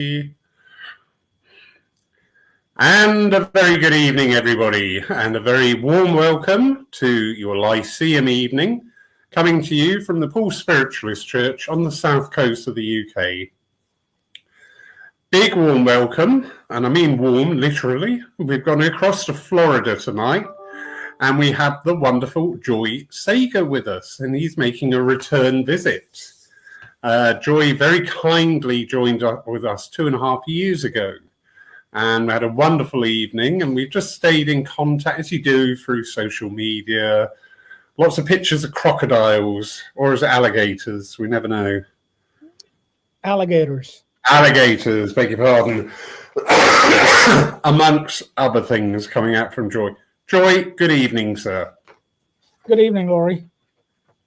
And a very good evening, everybody, and a very warm welcome to your Lyceum evening, coming to you from the Paul Spiritualist Church on the south coast of the UK. Big warm welcome, and I mean warm, literally. We've gone across to Florida tonight, and we have the wonderful Joy Sager with us, and he's making a return visit. Joy very kindly joined up with us 2.5 years ago. And we had a wonderful evening, and we've just stayed in contact, as you do, through social media. Lots of pictures of crocodiles, or is it alligators? We never know. Alligators. Alligators, beg your pardon. Amongst other things coming out from Joy. Joy, good evening, sir. Good evening, Laurie.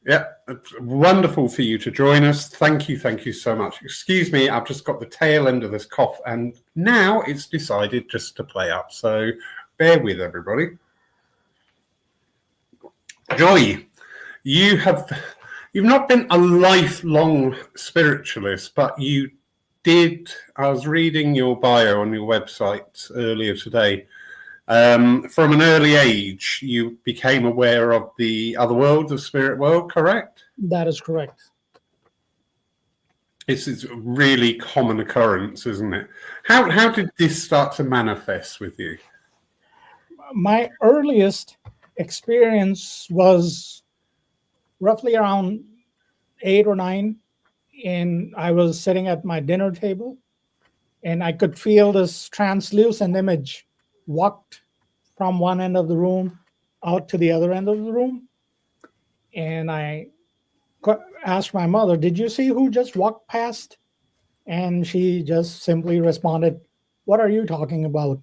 Yeah, it's wonderful for you to join us. Thank you so much. Excuse me, I've just got the tail end of this cough, and now it's decided just to play up. So bear with everybody. Joy, you've not been a lifelong spiritualist, but you did. I was reading your bio on your website earlier today. From an early age, you became aware of the other world, the spirit world, correct? That is correct. It's a really common occurrence, isn't it? How did this start to manifest with you? My earliest experience was roughly around 8 or 9, and I was sitting at my dinner table, and I could feel this translucent image walked from one end of the room out to the other end of the room. And I asked my mother, "Did you see who just walked past?" And she just simply responded, "What are you talking about?"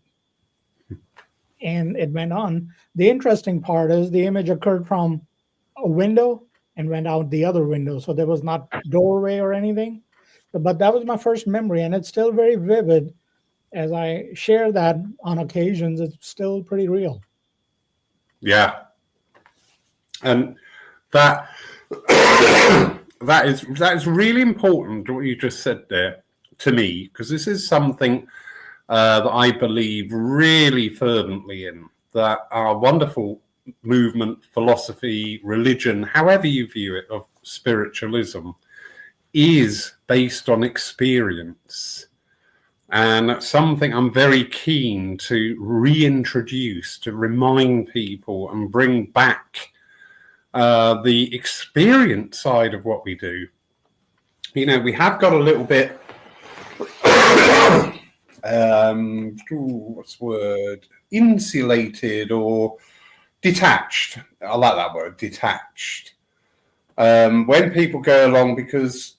And it went on. The interesting part is the image occurred from a window and went out the other window. So there was not doorway or anything. But that was my first memory, and it's still very vivid. As I share that on occasions, it's still pretty real. Yeah. And that is really important, what you just said there to me, because this is something that I believe really fervently in, that our wonderful movement, philosophy, religion, however you view it, of spiritualism, is based on experience. And that's something I'm very keen to reintroduce, to remind people and bring back the experience side of what we do. You know, we have got a little bit, what's the word? Insulated or detached. I like that word, detached. When people go along, because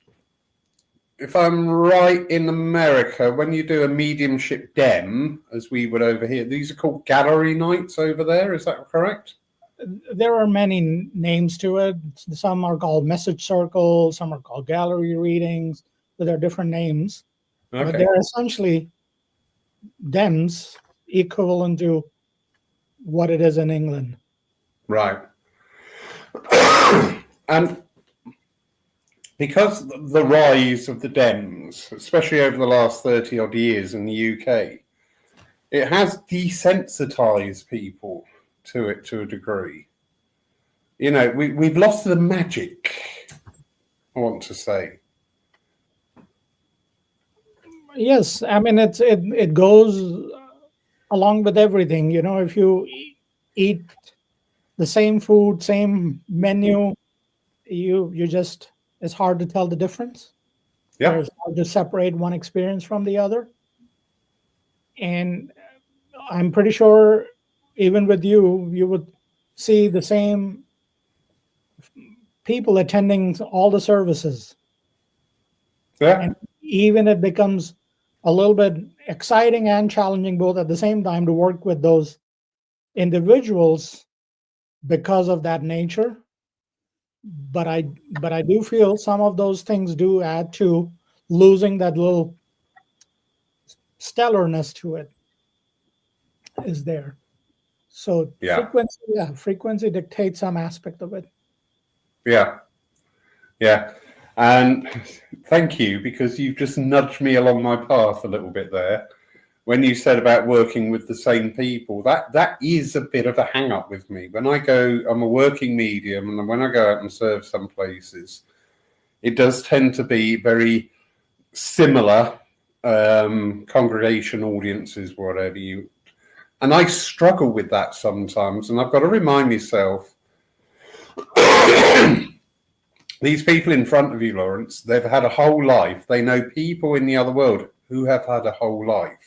if I'm right, in America, when you do a mediumship dem, as we would over here, these are called gallery nights over there. Is that correct? There are many names to it. Some are called message circles, some are called gallery readings, but they're different names. Okay. But they're essentially dems equivalent to what it is in England. Right. And because the rise of the Dems, especially over the last 30 odd years in the UK, it has desensitized people to it to a degree. You know, we've lost the magic, I want to say. Yes, I mean, it goes along with everything. You know, if you eat the same food, same menu, you just, it's hard to tell the difference. Yeah. It's hard to separate one experience from the other. And I'm pretty sure even with you would see the same people attending all the services. Yeah. And even it becomes a little bit exciting and challenging both at the same time to work with those individuals because of that nature. But I do feel some of those things do add to losing that little stellarness to it is there. So frequency dictates some aspect of it. Yeah. And thank you, because you've just nudged me along my path a little bit there. When you said about working with the same people, that is a bit of a hang up with me. When I go, I'm a working medium, and when I go out and serve some places, it does tend to be very similar congregation audiences, whatever you. And I struggle with that sometimes, and I've got to remind myself, these people in front of you, Lawrence, they've had a whole life. They know people in the other world who have had a whole life.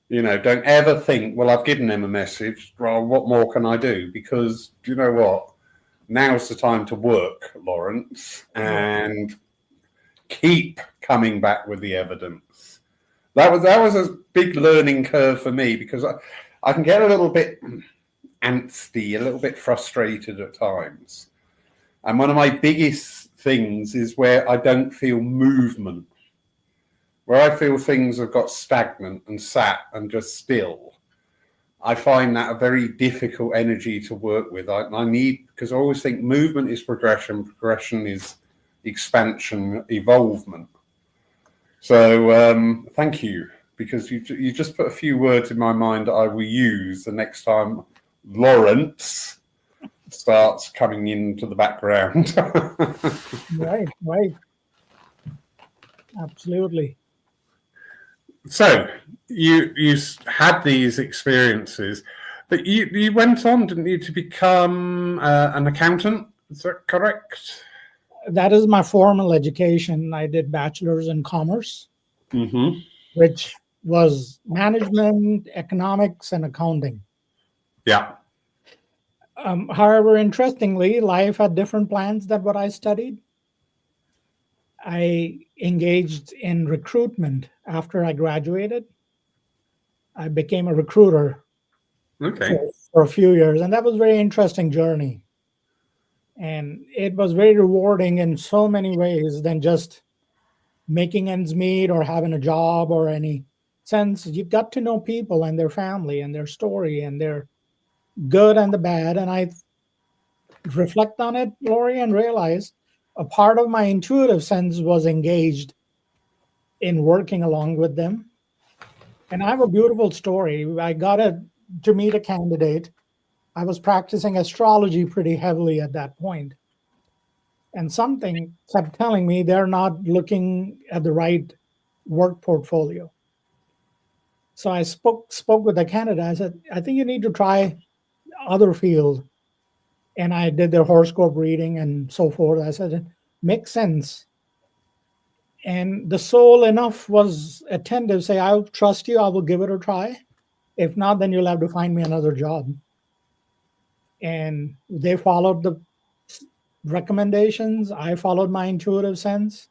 You know, don't ever think, well, I've given them a message. Well, what more can I do? Because, you know what? Now's the time to work, Lawrence, and keep coming back with the evidence. That was a big learning curve for me, because I can get a little bit antsy, a little bit frustrated at times. And one of my biggest things is where I don't feel movement, where I feel things have got stagnant and sat and just still. I find that a very difficult energy to work with. I need, because I always think movement is progression, progression is expansion, evolvement. So thank you, because you just put a few words in my mind that I will use the next time Lawrence starts coming into the background. Right. Absolutely. So you had these experiences, but you went on, didn't you, to become an accountant? Is that correct? That is my formal education. I did bachelor's in commerce, which was management, economics, and accounting. Yeah. However, interestingly, life had different plans than what I studied. I engaged in recruitment after I graduated. I became a recruiter for a few years, and that was a very interesting journey. And it was very rewarding in so many ways than just making ends meet or having a job or any sense. You got to know people and their family and their story and their good and the bad. And I reflect on it, Lori, and realize a part of my intuitive sense was engaged in working along with them. And I have a beautiful story. I got to meet a candidate. I was practicing astrology pretty heavily at that point. And something kept telling me they're not looking at the right work portfolio. So I spoke with the candidate. I said, I think you need to try other field. And I did their horoscope reading and so forth. I said, it makes sense. And the soul enough was attentive, say, I'll trust you, I will give it a try. If not, then you'll have to find me another job. And they followed the recommendations. I followed my intuitive sense.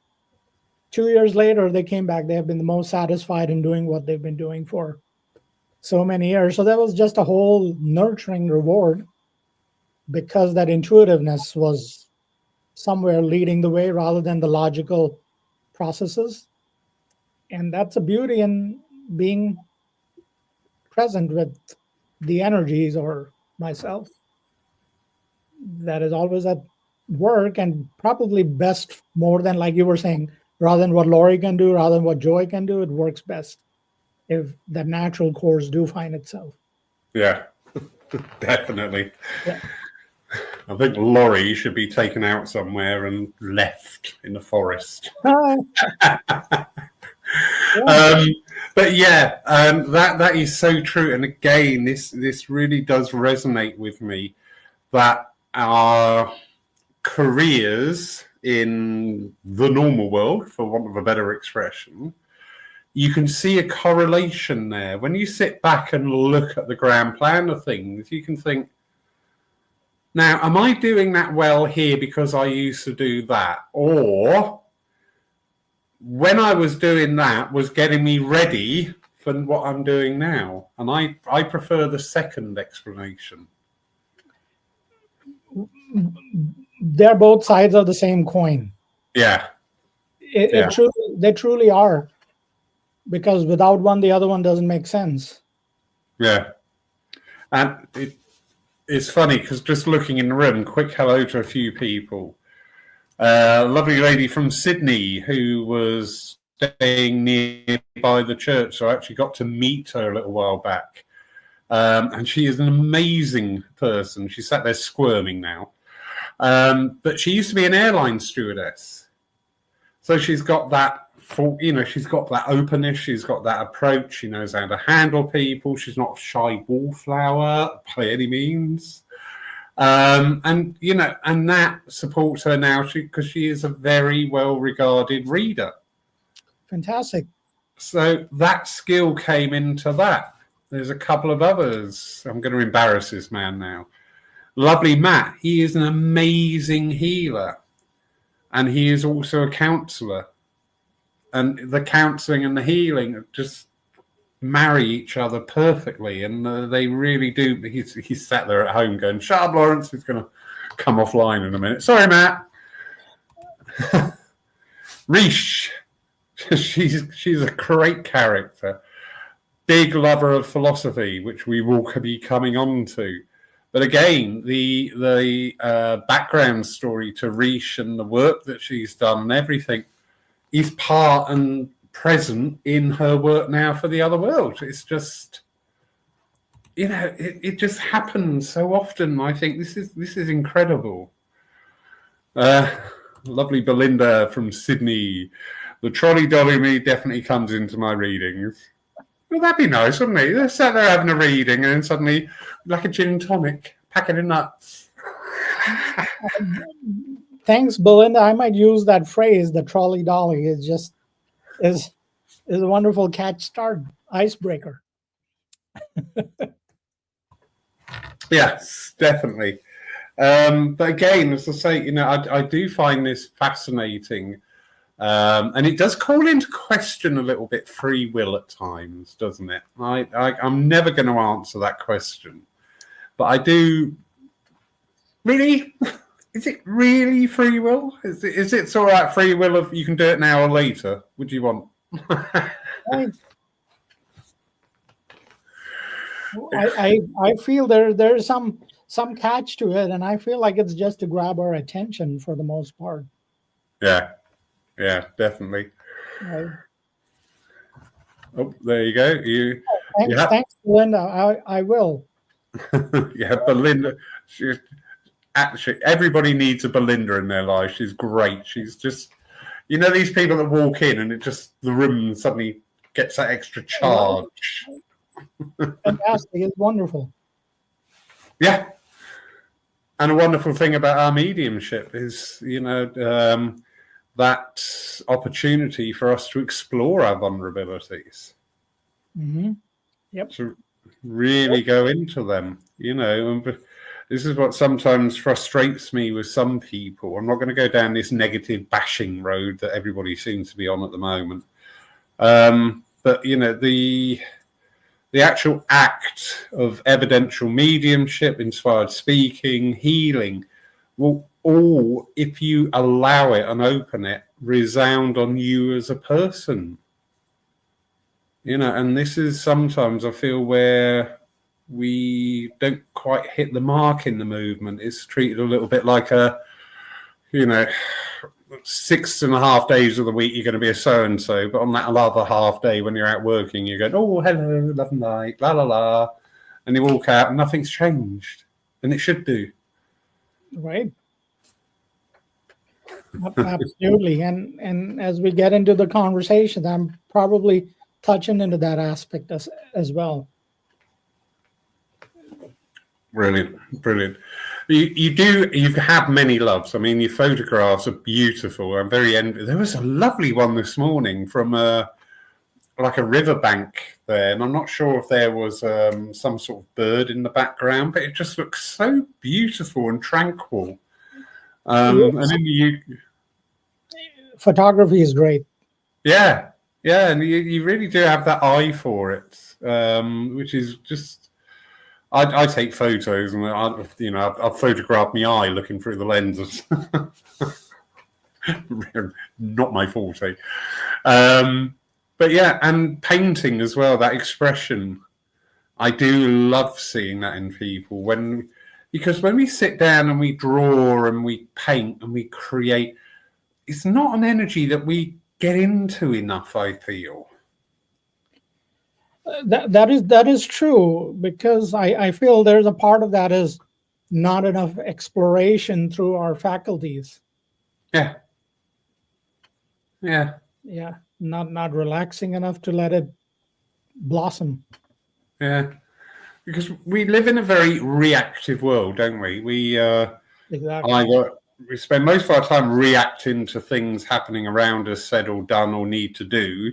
2 years later, they came back. They have been the most satisfied in doing what they've been doing for so many years. So that was just a whole nurturing reward, because that intuitiveness was somewhere leading the way rather than the logical processes. And that's a beauty in being present with the energies or myself that is always at work, and probably best more than, like you were saying, rather than what Lori can do, rather than what Joy can do, it works best if the natural course do find itself. Yeah, definitely. Yeah. I think Laurie should be taken out somewhere and left in the forest. But yeah, that is so true. And again, this really does resonate with me, that our careers in the normal world, for want of a better expression, you can see a correlation there. When you sit back and look at the grand plan of things, you can think, now, am I doing that well here because I used to do that? Or when I was doing that was getting me ready for what I'm doing now? And I prefer the second explanation. They're both sides of the same coin. Yeah. They truly are. Because without one, the other one doesn't make sense. Yeah. And it's funny, because just looking in the room, quick hello to a few people. Lovely lady from Sydney who was staying nearby the church, so I actually got to meet her a little while back. And she is an amazing person. She sat there squirming now. But she used to be an airline stewardess. So she's got that, she's got that openness. She's got that approach. She knows how to handle people. She's not a shy wallflower by any means. And that supports her now because she is a very well-regarded reader. Fantastic. So that skill came into that. There's a couple of others. I'm going to embarrass this man now. Lovely Matt. He is an amazing healer. And he is also a counsellor. And the counselling and the healing just marry each other perfectly. And they really do. He's sat there at home going, shut up, Lawrence. He's going to come offline in a minute. Sorry, Matt. Rish. She's a great character. Big lover of philosophy, which we will be coming on to. But again, the background story to Rish and the work that she's done and everything is part and present in her work now for the other world. It's just, it just happens so often. I think this is incredible. Lovely Belinda from Sydney. The trolley dolly me definitely comes into my readings. Well, that'd be nice, wouldn't it? They're sat there having a reading and then suddenly, like a gin tonic, packing of nuts. Thanks, Belinda. I might use that phrase, the trolley dolly is a wonderful catch start icebreaker. Yes, definitely. But again, as I say, I do find this fascinating. And it does call into question a little bit free will at times, doesn't it? I'm never going to answer that question. But I do... Really? Is it really free will? Is it sort of that free will of you can do it now or later? Would you want? I feel there's some catch to it, and I feel like it's just to grab our attention for the most part. Yeah, definitely. Right. Oh, there you go. Thanks, Belinda. I will. Yeah, Belinda. Actually, everybody needs a Belinda in their life. She's great. She's just, these people that walk in and the room suddenly gets that extra charge. Fantastic. It's wonderful. Yeah. And a wonderful thing about our mediumship is, that opportunity for us to explore our vulnerabilities. Mm-hmm. Yep. To really go into them, and this is what sometimes frustrates me with some people. I'm not going to go down this negative bashing road that everybody seems to be on at the moment. But, the actual act of evidential mediumship, inspired speaking, healing will all, if you allow it and open it, resound on you as a person. And this is sometimes I feel where we don't quite hit the mark in the movement. It's treated a little bit like 6.5 days of the week you're going to be a so-and-so, but on that other half day when you're out working, you're going, oh, hello, love and light, la, la, la. And you walk out and nothing's changed. And it should do. Right. Absolutely. And as we get into the conversation, I'm probably touching into that aspect as well. Brilliant. You have many loves. I mean, your photographs are beautiful. I'm very envious. There was a lovely one this morning from like a riverbank there, and I'm not sure if there was some sort of bird in the background, but it just looks so beautiful and tranquil. And then photography is great. Yeah, and you really do have that eye for it, which is just. I take photos, and I've photographed my eye looking through the lenses. Not my forte. But yeah, and painting as well, that expression. I do love seeing that in people because when we sit down and we draw and we paint and we create, it's not an energy that we get into enough, I feel. That is true, because I feel there's a part of that is not enough exploration through our faculties. Yeah. Yeah. Yeah, not relaxing enough to let it blossom. Yeah. Because we live in a very reactive world, don't we? Exactly. We spend most of our time reacting to things happening around us, said or done or need to do.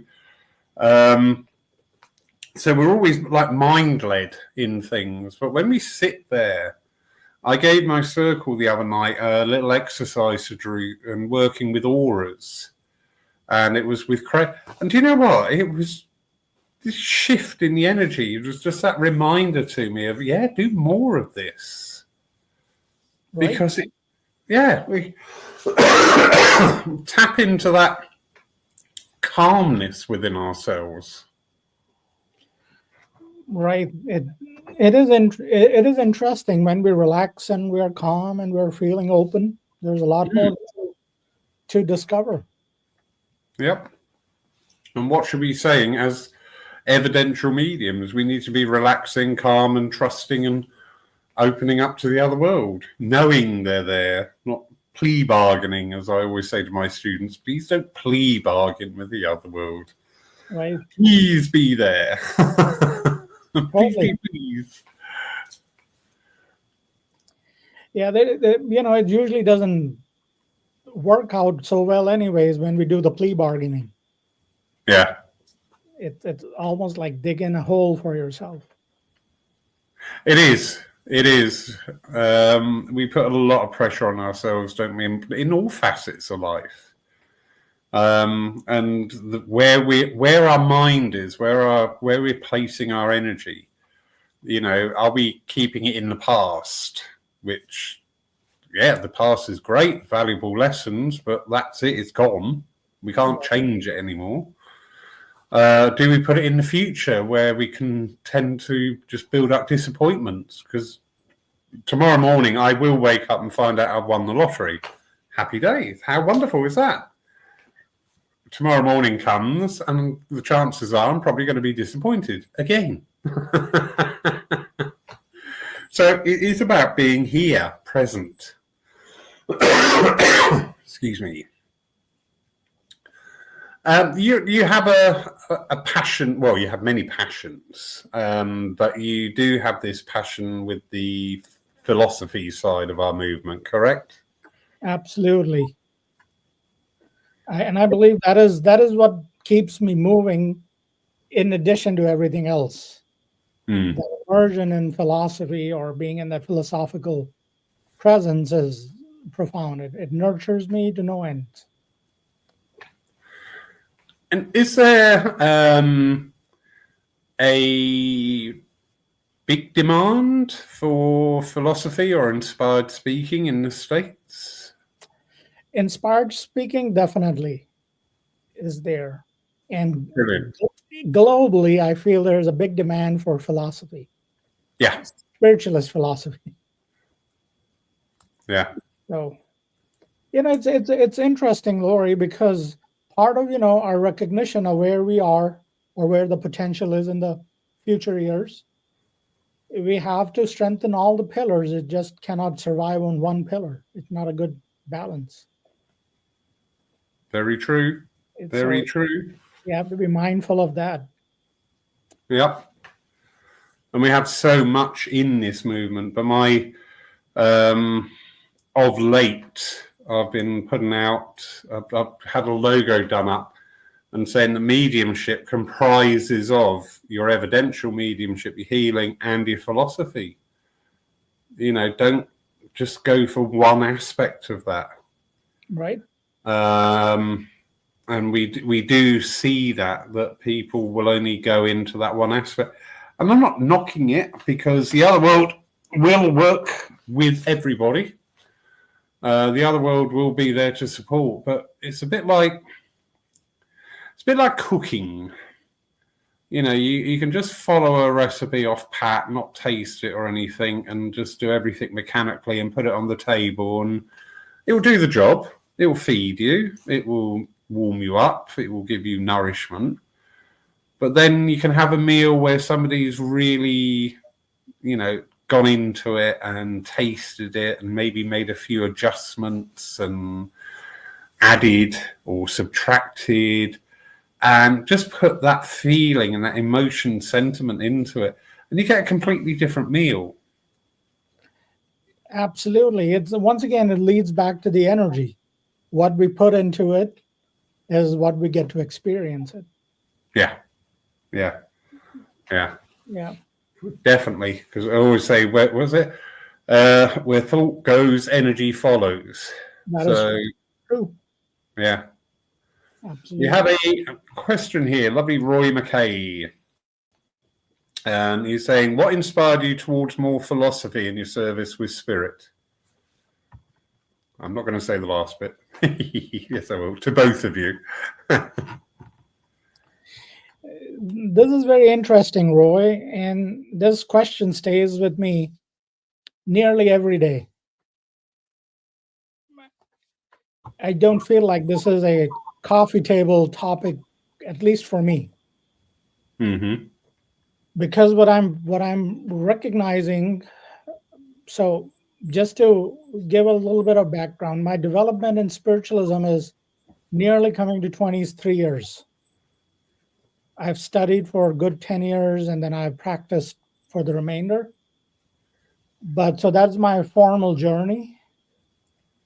So we're always like mind-led in things. But when we sit there, I gave my circle the other night a little exercise to do and working with auras. And it was with and do you know what? It was this shift in the energy. It was just that reminder to me of, do more of this. Right? Because we tap into that calmness within ourselves. Right. It is interesting when we relax and we're calm and we're feeling open. There's a lot more to discover. Yep. And what should we be saying as evidential mediums? We need to be relaxing, calm, and trusting, and opening up to the other world, knowing they're there, not plea bargaining, as I always say to my students. Please don't plea bargain with the other world. Right. Please be there. Please. Yeah, it usually doesn't work out so well anyways when we do the plea bargaining. Yeah. It's almost like digging a hole for yourself. It is. We put a lot of pressure on ourselves, don't we, in all facets of life. And where our mind is, where we're placing our energy, are we keeping it in the past? Which, the past is great, valuable lessons, but that's it. It's gone. We can't change it anymore. Do we put it in the future where we can tend to just build up disappointments? Because tomorrow morning I will wake up and find out I've won the lottery. Happy days. How wonderful is that? Tomorrow morning comes and the chances are I'm probably going to be disappointed again. So it is about being here, present. Excuse me. You have a passion. Well, you have many passions, but you do have this passion with the philosophy side of our movement, correct? Absolutely. I believe that is what keeps me moving, in addition to everything else. The immersion in philosophy or being in that philosophical presence is profound. It nurtures me to no end. And is there a big demand for philosophy or inspired speaking in the States? Inspired speaking definitely is there. And Brilliant. Globally, I feel there's a big demand for philosophy. Yeah. Spiritualist philosophy. Yeah. So, it's interesting, Lori, because part of, our recognition of where we are or where the potential is in the future years, we have to strengthen all the pillars. It just cannot survive on one pillar. It's not a good balance. Very true. Very true. You have to be mindful of that. Yep. And we have so much in this movement, but of late, I've been putting out, I've had a logo done up and saying the mediumship comprises of your evidential mediumship, your healing, and your philosophy. Don't just go for one aspect of that. Right. And we do see that people will only go into that one aspect. And I'm not knocking it, because the other world will work with everybody. The other world will be there to support, but it's a bit like cooking. You can just follow a recipe off pat, not taste it or anything, and just do everything mechanically and put it on the table, and it will do the job. It will feed you. It will warm you up. It will give you nourishment. But then you can have a meal where somebody's really, gone into it and tasted it and maybe made a few adjustments and added or subtracted and just put that feeling and that emotion sentiment into it. And you get a completely different meal. Absolutely. It's once again, it leads back to the energy. What we put into it is what we get to experience it. Yeah. Definitely. Because I always say, where was it? Where thought goes, energy follows. That is true. Yeah. Absolutely. You have a question here. Lovely Roy McKay. And he's saying, what inspired you towards more philosophy in your service with spirit? I'm not going to say the last bit. Yes, I will. To both of you. This is very interesting, Roy. And this question stays with me nearly every day. I don't feel like this is a coffee table topic, at least for me. Mm-hmm. Because what I'm recognizing, so just to give a little bit of background, my development in spiritualism is nearly coming to 23 years. I've studied for a good 10 years and then I've practiced for the remainder. But so that's my formal journey.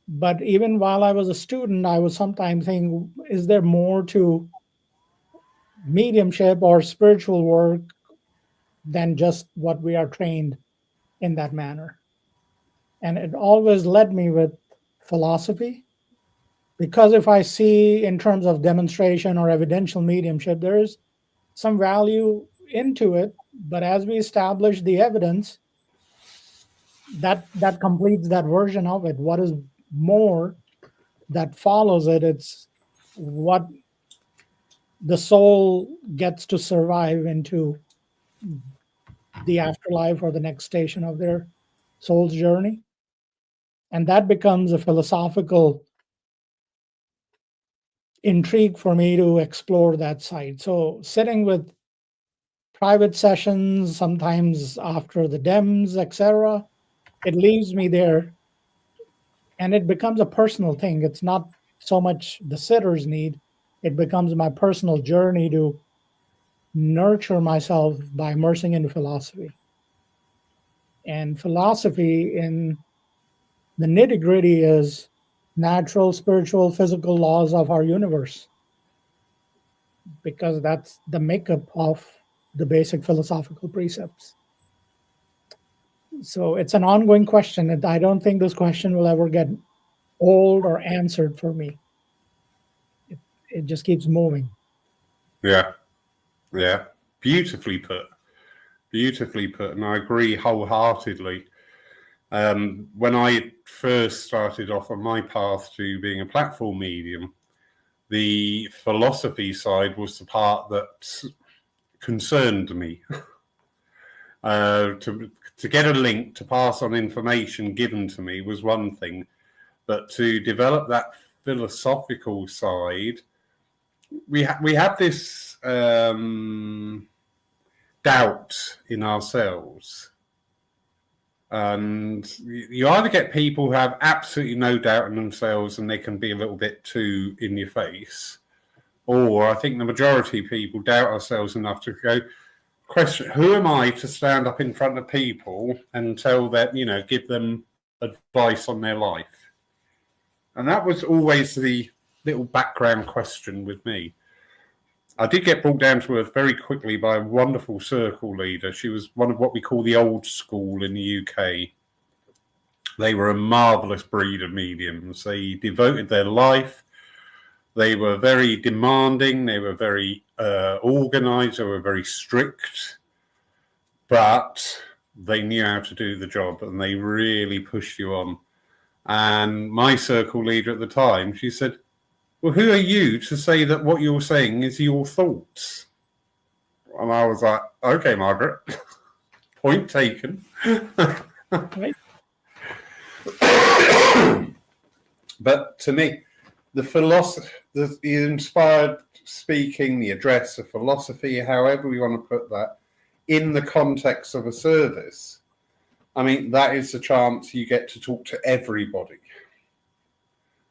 But even while I was a student, I was sometimes thinking, is there more to mediumship or spiritual work than just what we are trained in that manner? And it always led me with philosophy, because if I see in terms of demonstration or evidential mediumship, there is some value into it. But as we establish the evidence, that completes that version of it. What is more that follows it? It's what the soul gets to survive into the afterlife or the next station of their soul's journey. And that becomes a philosophical intrigue for me to explore that side. So sitting with private sessions, sometimes after the DEMS, etc., it leaves me there and it becomes a personal thing. It's not so much the sitter's need. It becomes my personal journey to nurture myself by immersing into philosophy. And philosophy in the nitty-gritty is natural, spiritual, physical laws of our universe, because that's the makeup of the basic philosophical precepts. So it's an ongoing question, and I don't think this question will ever get old or answered for me. It just keeps moving. Yeah. Beautifully put, and I agree wholeheartedly. When I first started off on my path to being a platform medium, the philosophy side was the part that concerned me. To get a link, to pass on information given to me was one thing, but to develop that philosophical side, we have this doubt in ourselves. And you either get people who have absolutely no doubt in themselves and they can be a little bit too in your face, or I think the majority of people doubt ourselves enough to go, question, who am I to stand up in front of people and tell them, give them advice on their life? And that was always the little background question with me. I did get brought down to earth very quickly by a wonderful circle leader. She was one of what we call the old school in the UK. They were a marvellous breed of mediums. They devoted their life. They were very demanding. They were very organised. They were very strict. But they knew how to do the job, and they really pushed you on. And my circle leader at the time, she said, well, who are you to say that what you're saying is your thoughts? And I was like, okay, Margaret, point taken. Right. But to me, the philosophy, the inspired speaking, the address, the philosophy, however we want to put that, in the context of a service, I mean, that is the chance you get to talk to everybody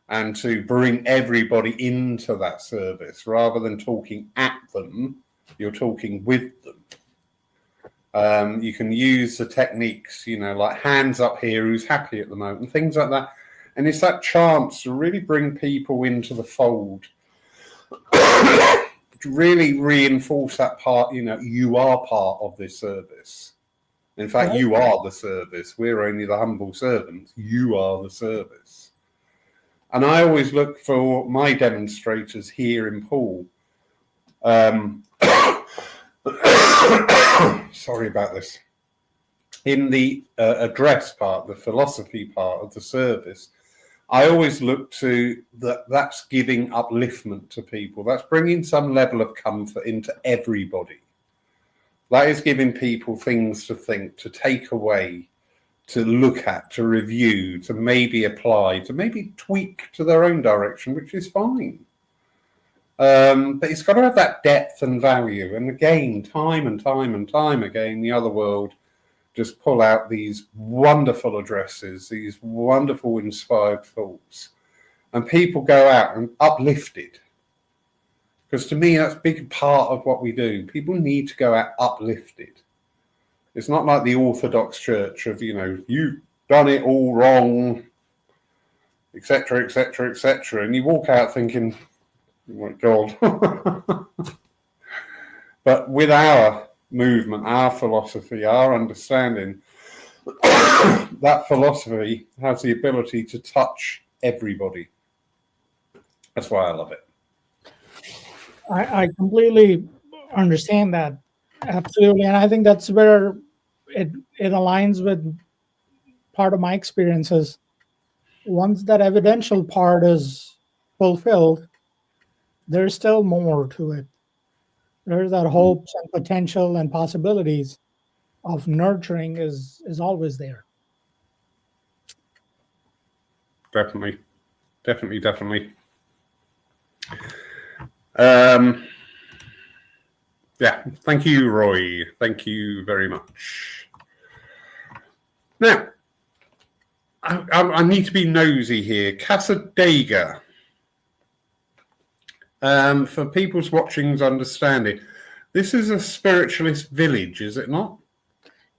and to bring everybody into that service rather than talking at them, you're talking with them. You can use the techniques, like hands up here, who's happy at the moment, and things like that. And it's that chance to really bring people into the fold, to really reinforce that part, you are part of this service. In fact, you are the service. We're only the humble servants. You are the service. And I always look for my demonstrators here in Poole. Sorry about this. In the address part, the philosophy part of the service, I always look to that's giving upliftment to people. That's bringing some level of comfort into everybody. That is giving people things to think, to take away, to look at, to review, to maybe apply, to maybe tweak to their own direction, which is fine. But it's got to have that depth and value. And again, time and time again, the other world just pull out these wonderful addresses, these wonderful inspired thoughts. And people go out and uplifted. Because to me, that's a big part of what we do. People need to go out uplifted. It's not like the Orthodox Church of, you've done it all wrong, etc., etc., etc. And you walk out thinking, oh my God. But with our movement, our philosophy, our understanding, that philosophy has the ability to touch everybody. That's why I love it. I completely understand that. Absolutely. And I think that's where it aligns with part of my experiences. Once that evidential part is fulfilled, there's still more to it. There's that hopes and potential and possibilities of nurturing is always there. Definitely. Yeah, thank you, Roy. Thank you very much. Now, I need to be nosy here. Casadega. For people's watching's understanding, this is a spiritualist village, is it not?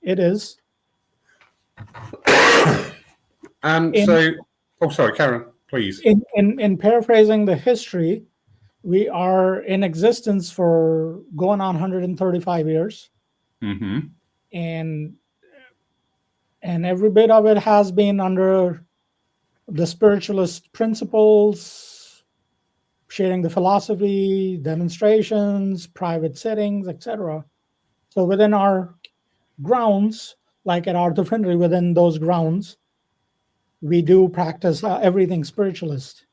It is. And sorry, Karen, please. In paraphrasing the history, we are in existence for going on 135 years. Mm-hmm. And every bit of it has been under the spiritualist principles, sharing the philosophy, demonstrations, private settings, etc. So within our grounds, like at Art of Findlay, within those grounds, we do practice everything spiritualist.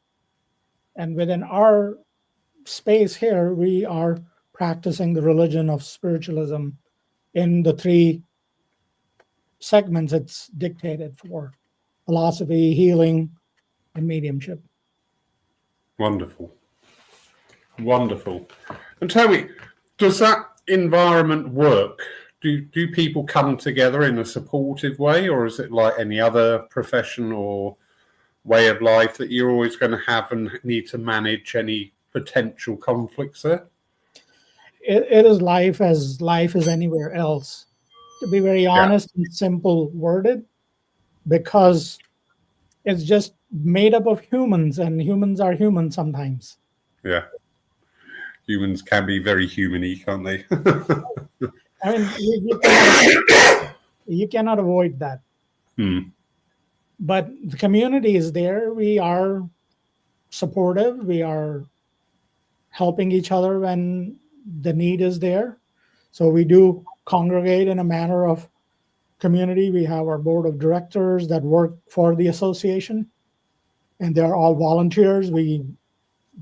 And within our space here, we are practicing the religion of spiritualism in the three segments it's dictated for: philosophy, healing, and mediumship. Wonderful. And tell me, does that environment work? Do people come together in a supportive way, or is it like any other profession or way of life that you're always going to have and need to manage any potential conflicts there? It is life as life is anywhere else. To be very honest and simple worded, because it's just made up of humans, and humans are human sometimes. Yeah. Humans can be very human-y, can't they? I mean, you cannot avoid that. But the community is there. We are supportive. We are helping each other when the need is there. So we do congregate in a manner of community. We have our board of directors that work for the association, and they're all volunteers. We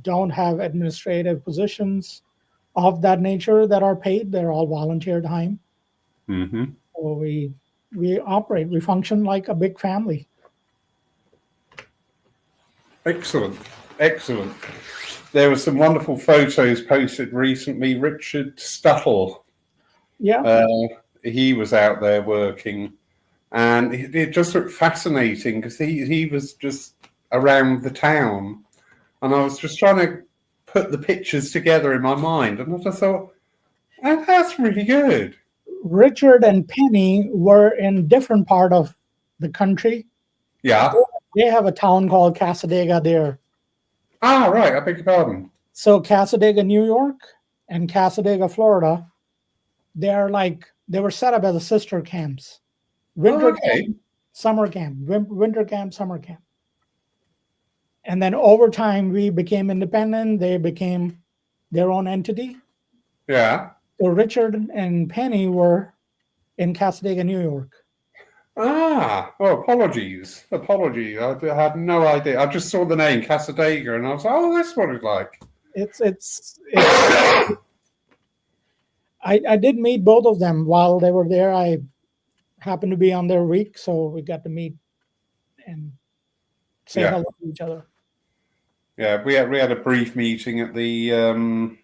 don't have administrative positions of that nature that are paid. They're all volunteer time. Mm-hmm. So we operate, we function like a big family. Excellent. Excellent. There were some wonderful photos posted recently. Richard Stuttle, Yeah. he was out there working, and it just looked fascinating because he was just around the town, and I was just trying to put the pictures together in my mind, and I just thought, oh, that's really good. Richard and Penny were in different part of the country. Yeah. They have a town called Casadega there. Ah, right. I beg your pardon. So Casadega, New York, and Casadega, Florida, they were set up as sister camps. Winter camp, summer camp, winter camp, summer camp. And then over time, we became independent. They became their own entity. Yeah. So Richard and Penny were in Casadega, New York. Ah, oh, apologies. I had no idea. I just saw the name Casadega, and I was like, oh, that's what it's like. It's I did meet both of them while they were there. I happened to be on their week, so we got to meet and say hello to each other. Yeah, we had a brief meeting at the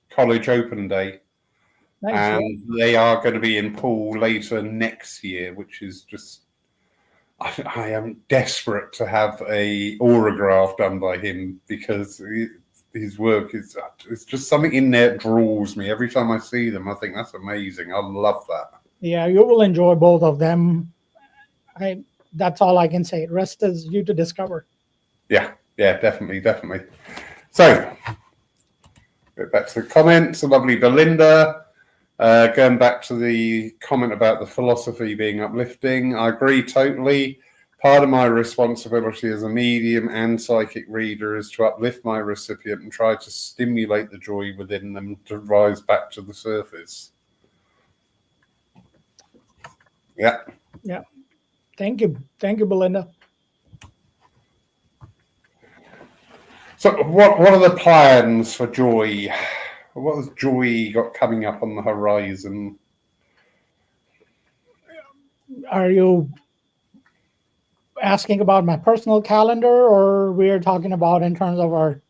college open day. Nice, and they are going to be in Poole later next year, which is just, I am desperate to have a autograph done by him, because his work is, it's just something in there that draws me. Every time I see them, I think that's amazing. I love that. Yeah, you will enjoy both of them. That's all I can say. Rest is you to discover. Yeah, definitely. So, back to the comments. A lovely Belinda. Going back to the comment about the philosophy being uplifting, I agree totally. Part of my responsibility as a medium and psychic reader is to uplift my recipient and try to stimulate the joy within them to rise back to the surface. Yeah. Thank you, Belinda. So, what are the plans for Joy? What has Joy got coming up on the horizon? Are you asking about my personal calendar, or we're talking about in terms of our?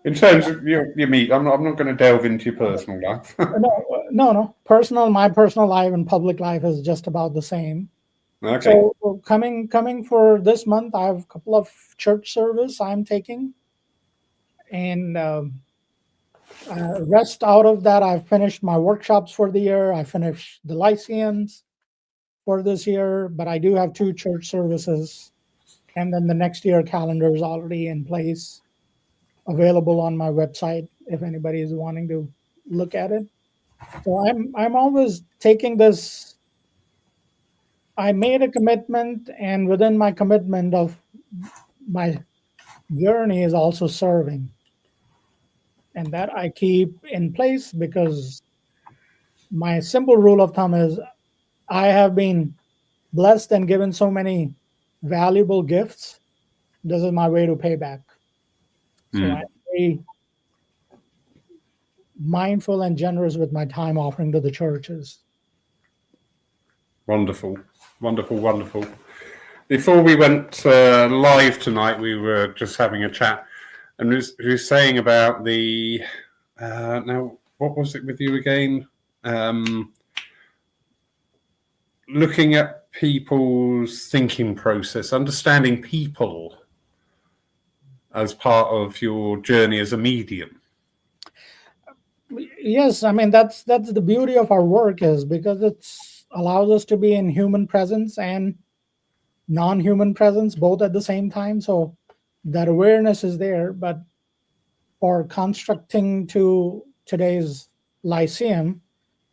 In terms of your meet, I'm not going to delve into your personal life. No. My personal life and public life is just about the same. Okay. So coming for this month, I have a couple of church service I'm taking, and rest out of that, I've finished my workshops for the year. I finished the Lyceums for this year, but I do have 2 church services, and then the next year calendar is already in place, available on my website if anybody is wanting to look at it. So I'm always taking this. I made a commitment, and within my commitment of my journey is also serving. And that I keep in place, because my simple rule of thumb is I have been blessed and given so many valuable gifts. This is my way to pay back. So I'm very mindful and generous with my time offering to the churches. Wonderful. Before we went live tonight, we were just having a chat, and he was saying about the now, what was it with you again? Looking at people's thinking process, understanding people as part of your journey as a medium. Yes, I mean that's the beauty of our work, is because it allows us to be in human presence and non-human presence both at the same time. So that awareness is there. But for constructing to today's Lyceum,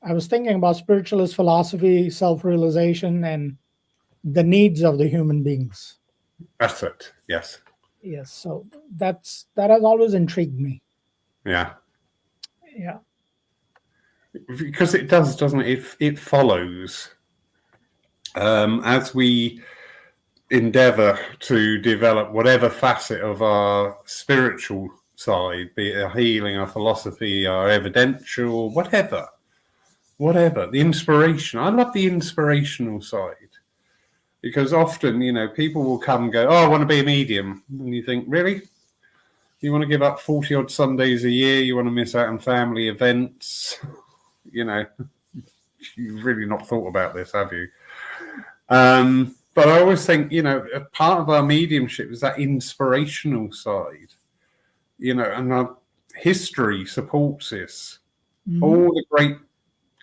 I was thinking about spiritualist philosophy, self-realization, and the needs of the human beings. That's it. Yes. So that has always intrigued me. Yeah. Yeah. Because it does, doesn't it? It follows as we endeavor to develop whatever facet of our spiritual side, be it our healing, our philosophy, our evidential, whatever, the inspiration. I love the inspirational side, because often, people will come and go, oh, I want to be a medium. And you think, really? You want to give up 40 odd Sundays a year. You want to miss out on family events. You've really not thought about this, have you? But I always think, a part of our mediumship is that inspirational side, and our history supports this. Mm-hmm. All the great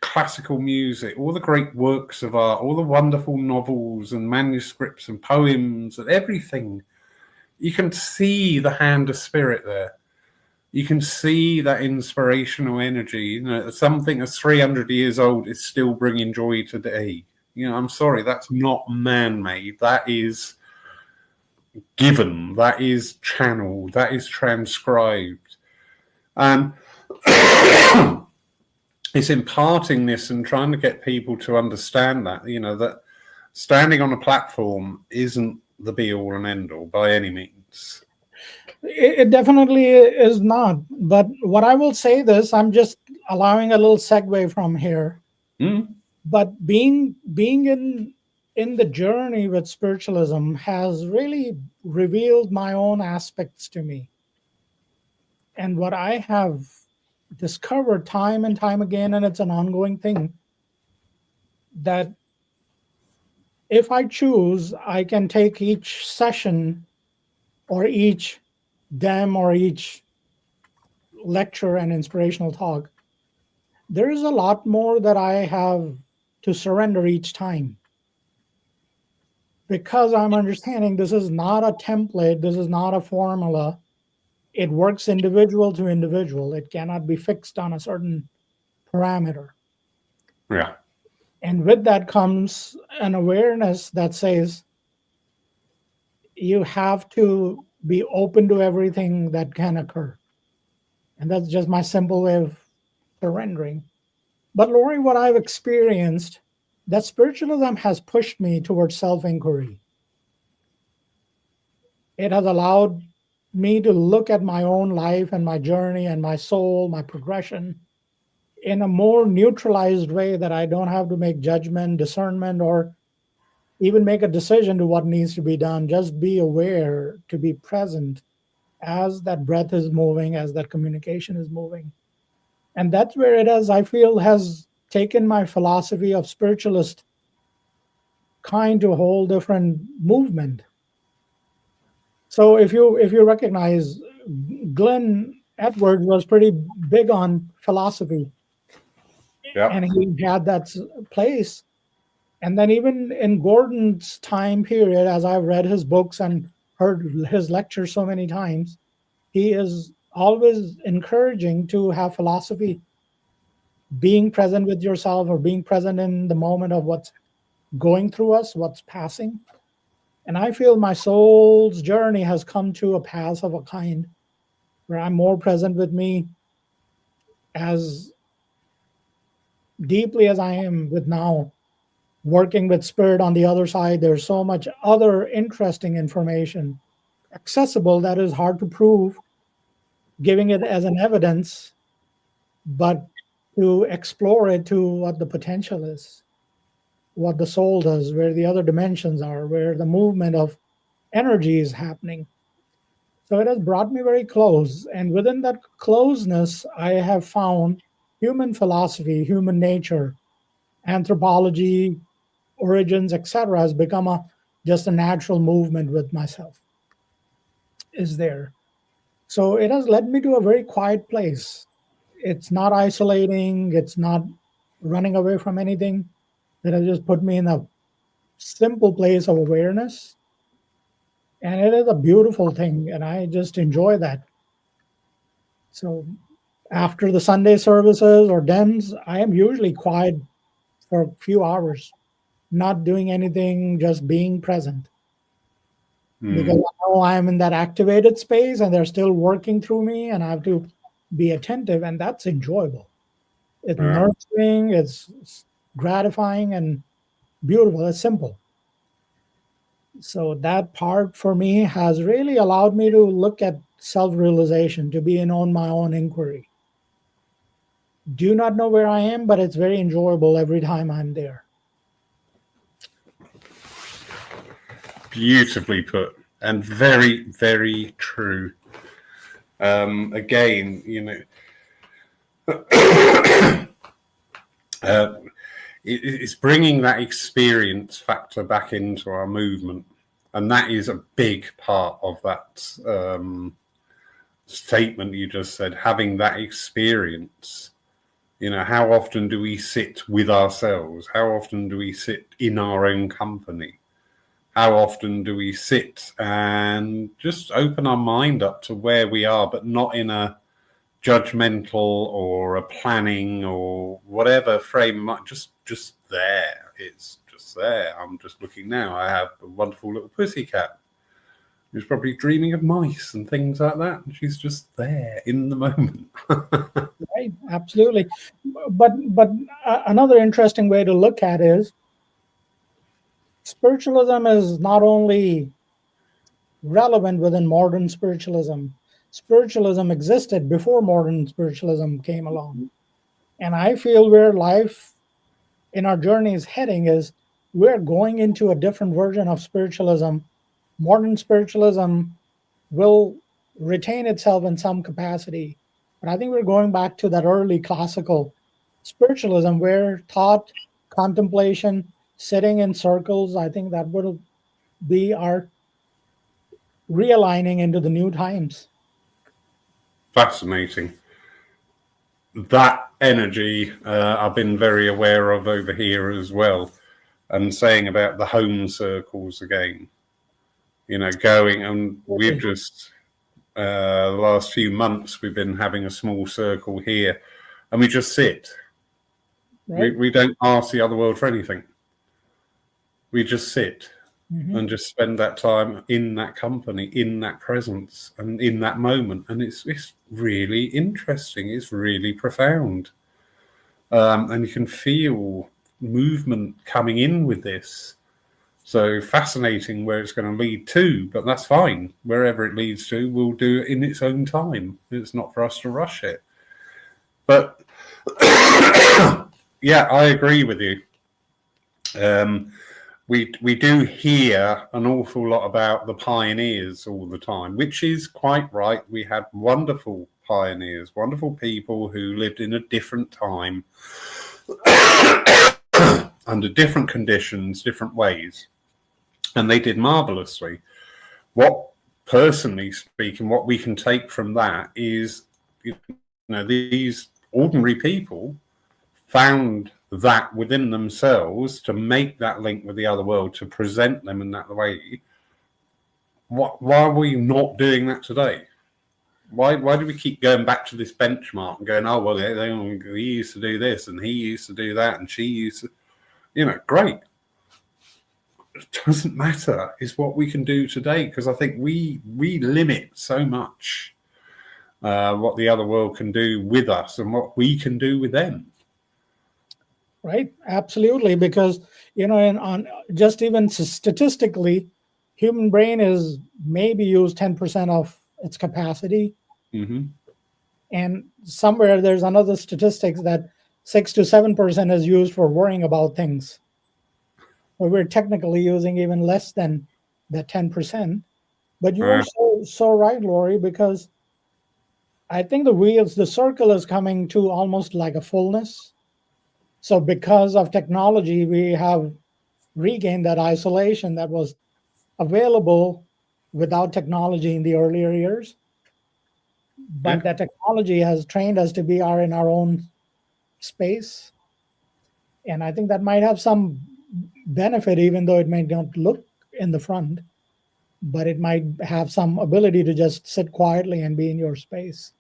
classical music, all the great works of art, all the wonderful novels and manuscripts and poems and everything. You can see the hand of spirit there. You can see that inspirational energy. Something that's 300 years old is still bringing joy today. I'm sorry, that's not man-made. That is given. That is channeled. That is transcribed. And it's imparting this and trying to get people to understand that, that standing on a platform isn't the be-all and end-all by any means. It definitely is not. But what I will say this, I'm just allowing a little segue from here. Mm. But being in the journey with spiritualism has really revealed my own aspects to me. And what I have discovered time and time again, and it's an ongoing thing, that if I choose, I can take each session or each dem or each lecture and inspirational talk. There is a lot more that I have to surrender each time, because I'm understanding this is not a template, this is not a formula. It works individual to individual. It cannot be fixed on a certain parameter. Yeah. And with that comes an awareness that says you have to be open to everything that can occur. And that's just my simple way of surrendering. But Lori, what I've experienced, that spiritualism has pushed me towards self-inquiry. It has allowed me to look at my own life and my journey and my soul, my progression, in a more neutralized way, that I don't have to make judgment, discernment, or even make a decision to what needs to be done. Just be aware, to be present as that breath is moving, as that communication is moving. And that's where it is, I feel, has taken my philosophy of spiritualist kind to a whole different movement. So if you recognize, Glenn Edwards was pretty big on philosophy. Yeah. And he had that place. And then even in Gordon's time period, as I've read his books and heard his lectures so many times, he is always encouraging to have philosophy, being present with yourself, or being present in the moment of what's going through us, what's passing. And I feel my soul's journey has come to a path of a kind where I'm more present with me, as deeply as I am with now. Working with spirit on the other side, there's so much other interesting information accessible that is hard to prove, giving it as an evidence, but to explore it to what the potential is, what the soul does, where the other dimensions are, where the movement of energy is happening. So it has brought me very close. And within that closeness, I have found human philosophy, human nature, anthropology, origins, etc., has become just a natural movement with myself is there. So it has led me to a very quiet place. It's not isolating, it's not running away from anything. It has just put me in a simple place of awareness. And it is a beautiful thing, and I just enjoy that. So after the Sunday services or DEMS, I am usually quiet for a few hours, not doing anything, just being present. Because I know I'm in that activated space and they're still working through me, and I have to be attentive, and that's enjoyable. It's nurturing, it's gratifying and beautiful. It's simple. So that part for me has really allowed me to look at self-realization, to be in on my own inquiry. Do not know where I am, but it's very enjoyable every time I'm there. Beautifully put, and very, very true. Again, it's bringing that experience factor back into our movement, and that is a big part of that statement you just said. Having that experience. How often do we sit with ourselves? How often do we sit in our own company? How often do we sit and just open our mind up to where we are, but not in a judgmental or a planning or whatever frame, just there. It's just there. I'm just looking now. I have a wonderful little pussycat who's probably dreaming of mice and things like that. And she's just there in the moment. Right, absolutely. But another interesting way to look at it is spiritualism is not only relevant within modern spiritualism. Spiritualism existed before modern spiritualism came along. And I feel where life in our journey is heading is we're going into a different version of spiritualism. Modern spiritualism will retain itself in some capacity. But I think we're going back to that early classical spiritualism where thought, contemplation, sitting in circles, I think that will be our realigning into the new times. Fascinating. That energy I've been very aware of over here as well. And saying about the home circles again, going, and we've just the last few months we've been having a small circle here, and we just sit. Right. We don't ask the other world for anything. We just sit and just spend that time in that company, in that presence, and in that moment. And it's really interesting. It's really profound. And you can feel movement coming in with this. So fascinating where it's going to lead to, but that's fine. Wherever it leads to, we'll do it in its own time. It's not for us to rush it. But yeah, I agree with you. We do hear an awful lot about the pioneers all the time, which is quite right. We had wonderful pioneers, wonderful people who lived in a different time, under different conditions, different ways. And they did marvelously. What, personally speaking, what we can take from that is, these ordinary people found that within themselves to make that link with the other world, to present them in that way. Why are we not doing that today? Why do we keep going back to this benchmark and going, oh, well, he used to do this and he used to do that and she used to, great. It doesn't matter. It's what we can do today, because I think we limit so much what the other world can do with us and what we can do with them. Right, absolutely, because on just even statistically, human brain is maybe used 10% of its capacity, and somewhere there's another statistics that 6 to 7% is used for worrying about things. Well, we're technically using even less than that 10%. But you are so right, Laurie, because I think the circle is coming to almost like a fullness. So because of technology, we have regained that isolation that was available without technology in the earlier years. But that technology has trained us to be in our own space. And I think that might have some benefit, even though it may not look in the front, but it might have some ability to just sit quietly and be in your space.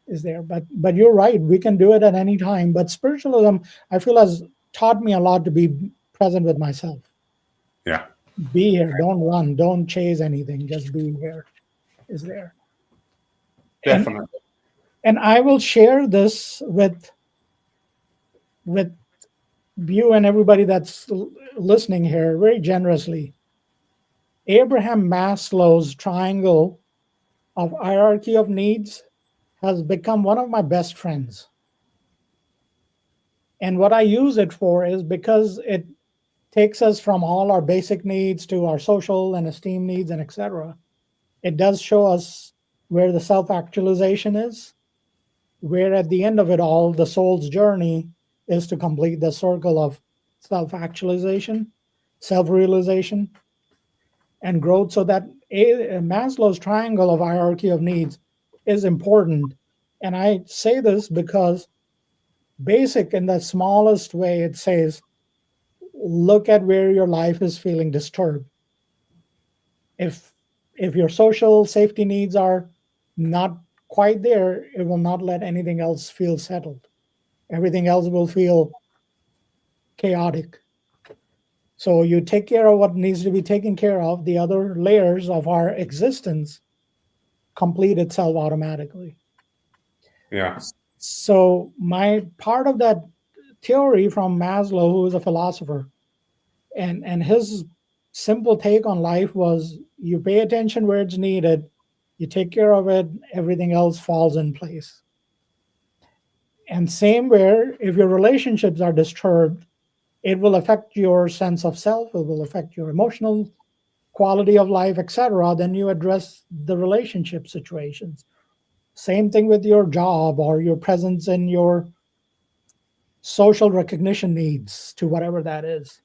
Is there, but you're right, we can do it at any time. But spiritualism, I feel, has taught me a lot to be present with myself. Yeah. Be here, don't run, don't chase anything, just be here. Is there. Definitely. And I will share this with you and everybody that's listening here very generously. Abraham Maslow's triangle of hierarchy of needs has become one of my best friends. And what I use it for is because it takes us from all our basic needs to our social and esteem needs and etc. It does show us where the self-actualization is, where at the end of it all, the soul's journey is to complete the circle of self-actualization, self-realization, and growth. So that Maslow's triangle of hierarchy of needs is important. And I say this because basic in the smallest way, it says, look at where your life is feeling disturbed. If your social safety needs are not quite there, it will not let anything else feel settled. Everything else will feel chaotic. So you take care of what needs to be taken care of, the other layers of our existence complete itself automatically. Yeah. So my part of that theory from Maslow, who is a philosopher, and his simple take on life was you pay attention where it's needed, you take care of it, everything else falls in place. And same where if your relationships are disturbed, it will affect your sense of self, it will affect your emotional quality of life, etc. Then you address the relationship situations. Same thing with your job or your presence in your social recognition needs, to whatever that is.